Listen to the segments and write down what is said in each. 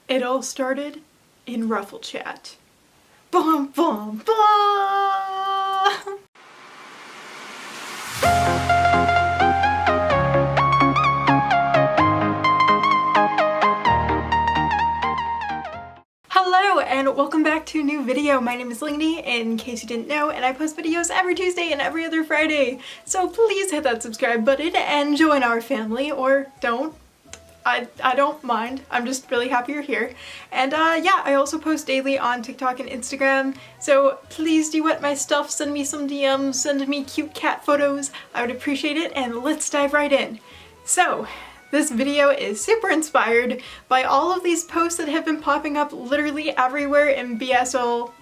It all started in Ruffle Chat. Bum bum bum! Hello and welcome back to a new video. My name is Lingy, in case you didn't know, and I post videos every Tuesday and every other Friday. So please hit that subscribe button and join our family, or don't. I don't mind. I'm just really happy you're here. And yeah, I also post daily on TikTok and Instagram, so please do wet my stuff, send me some DMs, send me cute cat photos. I would appreciate it, and let's dive right in. So, this video is super inspired by all of these posts that have been popping up literally everywhere in BSOLF.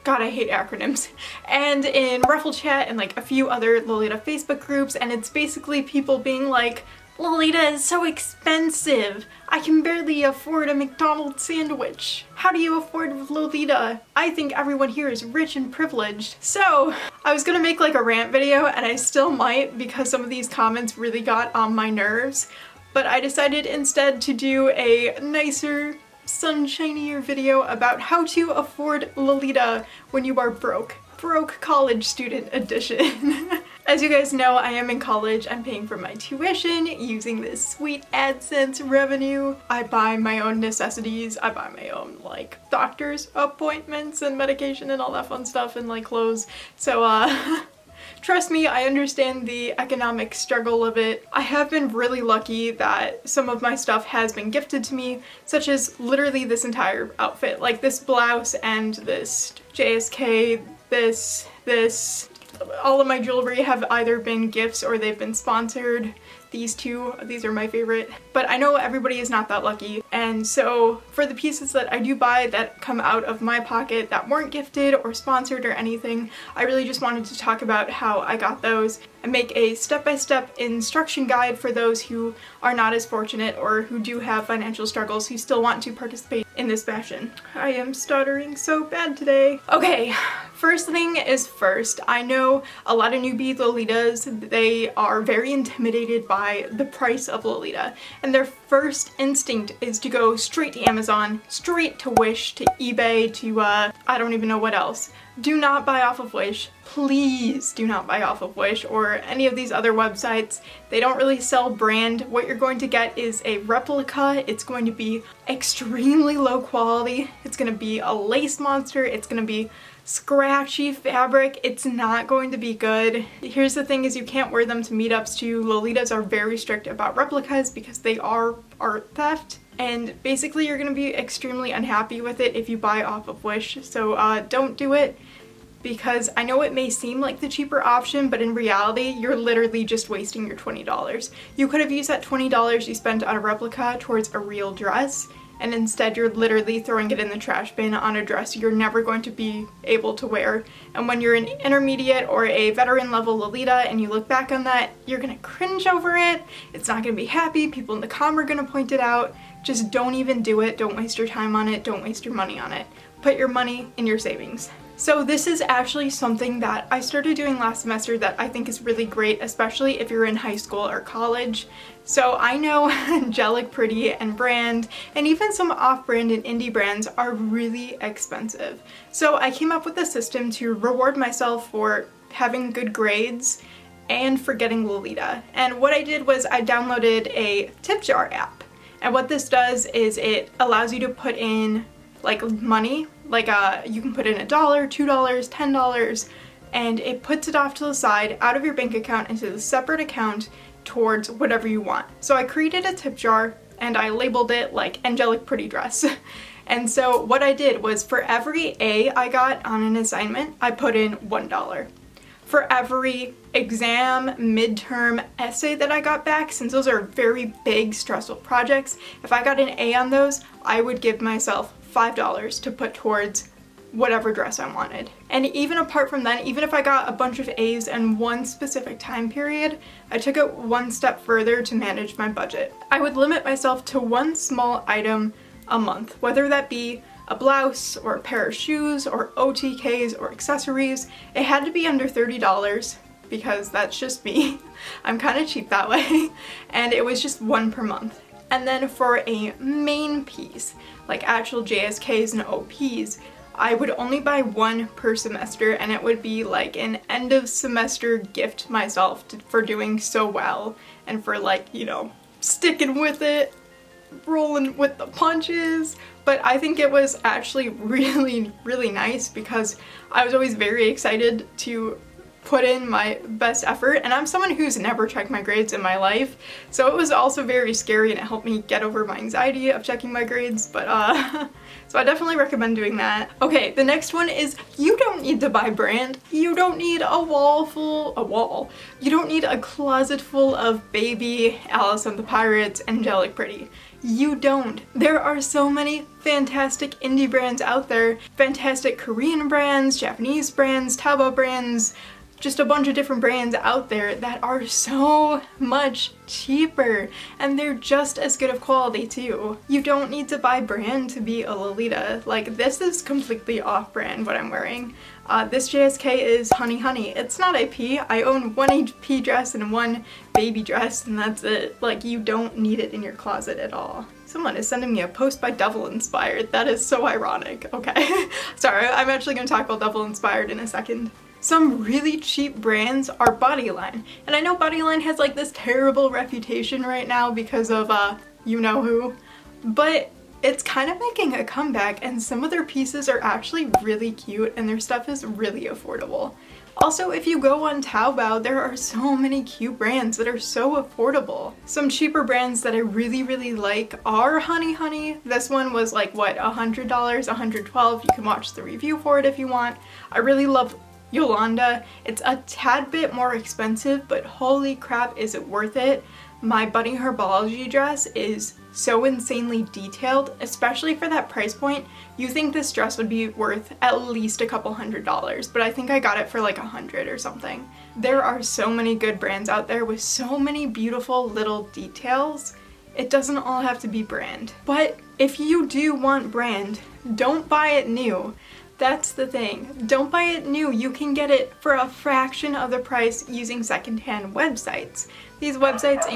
God, I hate acronyms. And in Ruffle Chat and like a few other Lolita Facebook groups, and it's basically people being like, Lolita is so expensive. I can barely afford a McDonald's sandwich. How do you afford Lolita? I think everyone here is rich and privileged. So I was gonna make like a rant video, and I still might because some of these comments really got on my nerves, but I decided instead to do a nicer, sunshinier video about how to afford Lolita when you are broke. Broke college student edition. As you guys know, I am in college. I'm paying for my tuition using this sweet AdSense revenue. I buy my own necessities. I buy my own like doctor's appointments and medication and all that fun stuff and like clothes. So trust me, I understand the economic struggle of it. I have been really lucky that some of my stuff has been gifted to me, such as literally this entire outfit. Like this blouse and this JSK, this. All of my jewelry have either been gifts or they've been sponsored. These are my favorite. But I know everybody is not that lucky, and so for the pieces that I do buy that come out of my pocket that weren't gifted or sponsored or anything, I really just wanted to talk about how I got those and make a step-by-step instruction guide for those who are not as fortunate or who do have financial struggles who still want to participate in this fashion. I am stuttering so bad today. Okay, first thing is first. I know a lot of newbie Lolitas, they are very intimidated by the price of Lolita, and their first instinct is to go straight to Amazon, straight to Wish, to eBay, to I don't even know what else. Do not buy off of Wish. Please do not buy off of Wish or any of these other websites. They don't really sell brand. What you're going to get is a replica. It's going to be extremely low quality. It's going to be a lace monster. It's going to be scratchy fabric. It's not going to be good. Here's the thing is you can't wear them to meetups too. Lolitas are very strict about replicas because they are art theft. And basically you're going to be extremely unhappy with it if you buy off of Wish. So don't do it, because I know it may seem like the cheaper option, but in reality you're literally just wasting your $20. You could have used that $20 you spent on a replica towards a real dress, and instead you're literally throwing it in the trash bin on a dress you're never going to be able to wear. And when you're an intermediate or a veteran level Lolita and you look back on that, you're gonna cringe over it. It's not gonna be happy. People in the comm are gonna point it out. Just don't even do it. Don't waste your time on it. Don't waste your money on it. Put your money in your savings. So this is actually something that I started doing last semester that I think is really great, especially if you're in high school or college. So I know Angelic Pretty and Brand and even some off-brand and indie brands are really expensive. So I came up with a system to reward myself for having good grades and for getting Lolita. And what I did was I downloaded a tip jar app. And what this does is it allows you to put in like money, like you can put in $1, $2, $10, and it puts it off to the side out of your bank account into a separate account towards whatever you want. So I created a tip jar and I labeled it like Angelic Pretty Dress. And so what I did was for every A I got on an assignment, I put in $1. For every exam, midterm, essay that I got back, since those are very big, stressful projects, if I got an A on those, I would give myself $5 to put towards whatever dress I wanted. And even apart from that, even if I got a bunch of A's in one specific time period, I took it one step further to manage my budget. I would limit myself to one small item a month, whether that be a blouse or a pair of shoes or OTKs or accessories. It had to be under $30 because that's just me. I'm kind of cheap that way. And it was just one per month. And then for a main piece, like actual JSKs and OPs, I would only buy one per semester, and it would be like an end of semester gift to myself for doing so well and for, like, you know, sticking with it, rolling with the punches. But I think it was actually really nice because I was always very excited to put in my best effort, and I'm someone who's never checked my grades in my life, so it was also very scary, and it helped me get over my anxiety of checking my grades. But so I definitely recommend doing that. Okay, the next one is you don't need to buy brand. You don't need you don't need a closet full of baby Alice and the Pirates Angelic Pretty. You don't. There are so many fantastic indie brands out there. Fantastic Korean brands, Japanese brands, Taobao brands, just a bunch of different brands out there that are so much cheaper, and they're just as good of quality too. You don't need to buy brand to be a Lolita. Like, this is completely off-brand what I'm wearing. This JSK is Honey Honey. It's not AP. I own one AP dress and one baby dress, and that's it. Like, you don't need it in your closet at all. Someone is sending me a post by Devil Inspired. That is so ironic. Okay. Sorry, I'm actually going to talk about Devil Inspired in a second. Some really cheap brands are Bodyline. And I know Bodyline has like this terrible reputation right now because of you know who. But it's kind of making a comeback, and some of their pieces are actually really cute and their stuff is really affordable. Also, if you go on Taobao, there are so many cute brands that are so affordable. Some cheaper brands that I really like are Honey Honey. This one was like, what, $100, $112. You can watch the review for it if you want. I really love Yolanda. It's a tad bit more expensive, but holy crap, is it worth it. My budding herbology dress is so insanely detailed, especially for that price point. You think this dress would be worth at least a couple $100, but I think I got it for like $100 or something. There are so many good brands out there with so many beautiful little details. It doesn't all have to be brand. But if you do want brand, don't buy it new. That's the thing. Don't buy it new. You can get it for a fraction of the price using secondhand websites. These websites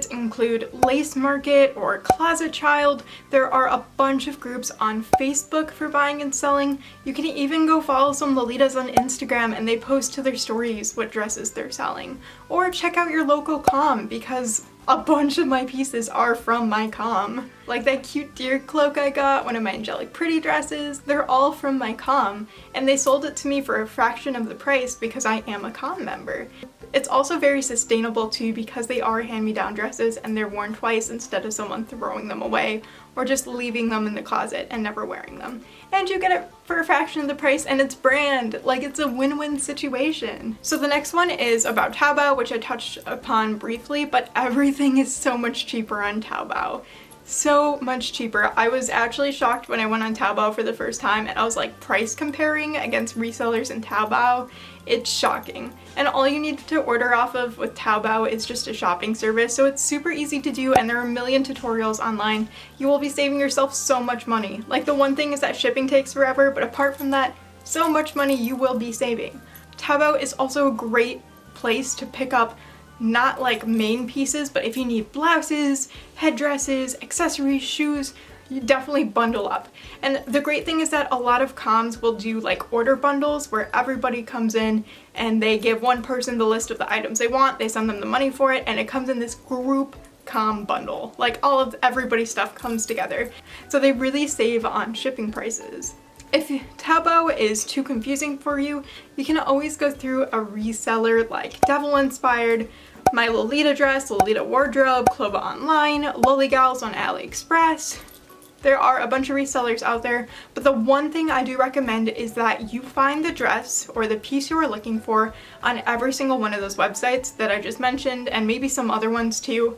include Lace Market or Closet Child. There are a bunch of groups on Facebook for buying and selling. You can even go follow some Lolitas on Instagram and they post to their stories what dresses they're selling. Or check out your local comm, because a bunch of my pieces are from my comm. Like that cute deer cloak I got, one of my Angelic Pretty dresses, they're all from my comm, and they sold it to me for a fraction of the price because I am a comm member. It's also very sustainable too because they are hand-me-down dresses and they're worn twice instead of someone throwing them away or just leaving them in the closet and never wearing them. And you get it for a fraction of the price, and it's brand. Like, it's a win-win situation. So the next one is about Taobao, which I touched upon briefly, but everything is so much cheaper on Taobao. So much cheaper. I was actually shocked when I went on Taobao for the first time and I was like price comparing against resellers in Taobao. It's shocking. And all you need to order off of with Taobao is just a shopping service, so it's super easy to do, and there are a million tutorials online. You will be saving yourself so much money. Like, the one thing is that shipping takes forever, but apart from that, so much money you will be saving. Taobao is also a great place to pick up not like main pieces, but if you need blouses, headdresses, accessories, shoes, you definitely bundle up. And the great thing is that a lot of comms will do like order bundles where everybody comes in and they give one person the list of the items they want, they send them the money for it, and it comes in this group comm bundle. Like, all of everybody's stuff comes together. So they really save on shipping prices. If Taobao is too confusing for you, you can always go through a reseller like Devil Inspired, My Lolita Dress, Lolita Wardrobe, Clova Online, Lolligals on AliExpress. There are a bunch of resellers out there, but the one thing I do recommend is that you find the dress or the piece you are looking for on every single one of those websites that I just mentioned, and maybe some other ones too,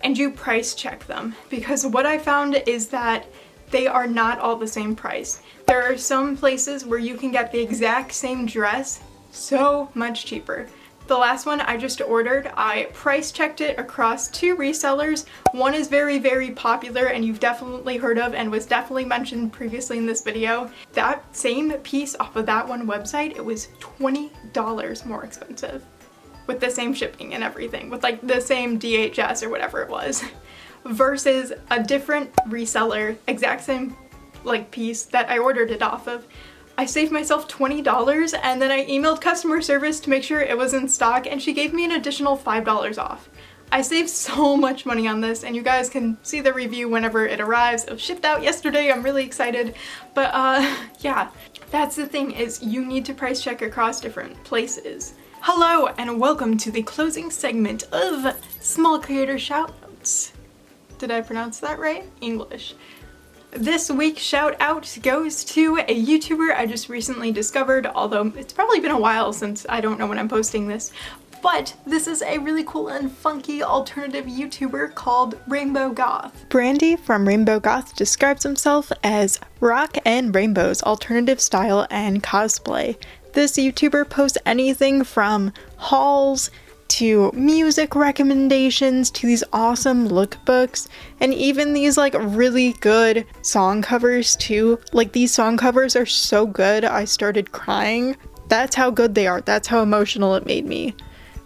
and you price check them. Because what I found is that they are not all the same price. There are some places where you can get the exact same dress so much cheaper. The last one I just ordered, I price checked it across 2 resellers. One is very, very popular and you've definitely heard of and was definitely mentioned previously in this video. That same piece off of that one website, it was $20 more expensive with the same shipping and everything, with like the same DHS or whatever it was, versus a different reseller, exact same like piece that I ordered it off of. I saved myself $20 and then I emailed customer service to make sure it was in stock and she gave me an additional $5 off. I saved so much money on this and you guys can see the review whenever it arrives. It was shipped out yesterday, I'm really excited. But yeah, that's the thing, is you need to price check across different places. Hello and welcome to the closing segment of Small Creator Shoutouts. Did I pronounce that right? English. This week's shout out goes to a YouTuber I just recently discovered, although it's probably been a while since I don't know when I'm posting this, but this is a really cool and funky alternative YouTuber called Rainbow Goth. Brandy from Rainbow Goth describes himself as rock and rainbows, alternative style, and cosplay. This YouTuber posts anything from hauls to music recommendations to these awesome lookbooks and even these like really good song covers too. Like these song covers are so good I started crying. That's how good they are. That's how emotional it made me.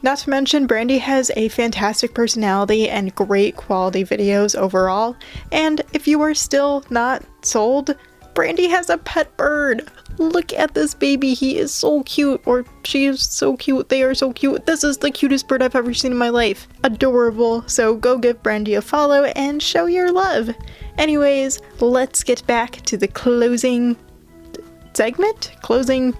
Not to mention, Brandy has a fantastic personality and great quality videos overall. And if you are still not sold, Brandy has a pet bird. Look at this baby, he is so cute, or she is so cute, they are so cute. This is the cutest bird I've ever seen in my life. Adorable, so go give Brandy a follow and show your love. Anyways, let's get back to the closing segment? Closing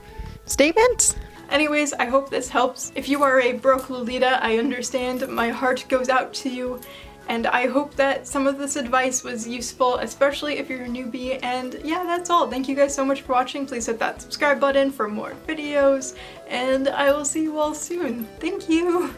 statements? Anyways, I hope this helps. If you are a broke Lolita, I understand, my heart goes out to you. And I hope that some of this advice was useful, especially if you're a newbie. And yeah, that's all. Thank you guys so much for watching. Please hit that subscribe button for more videos, and I will see you all soon. Thank you!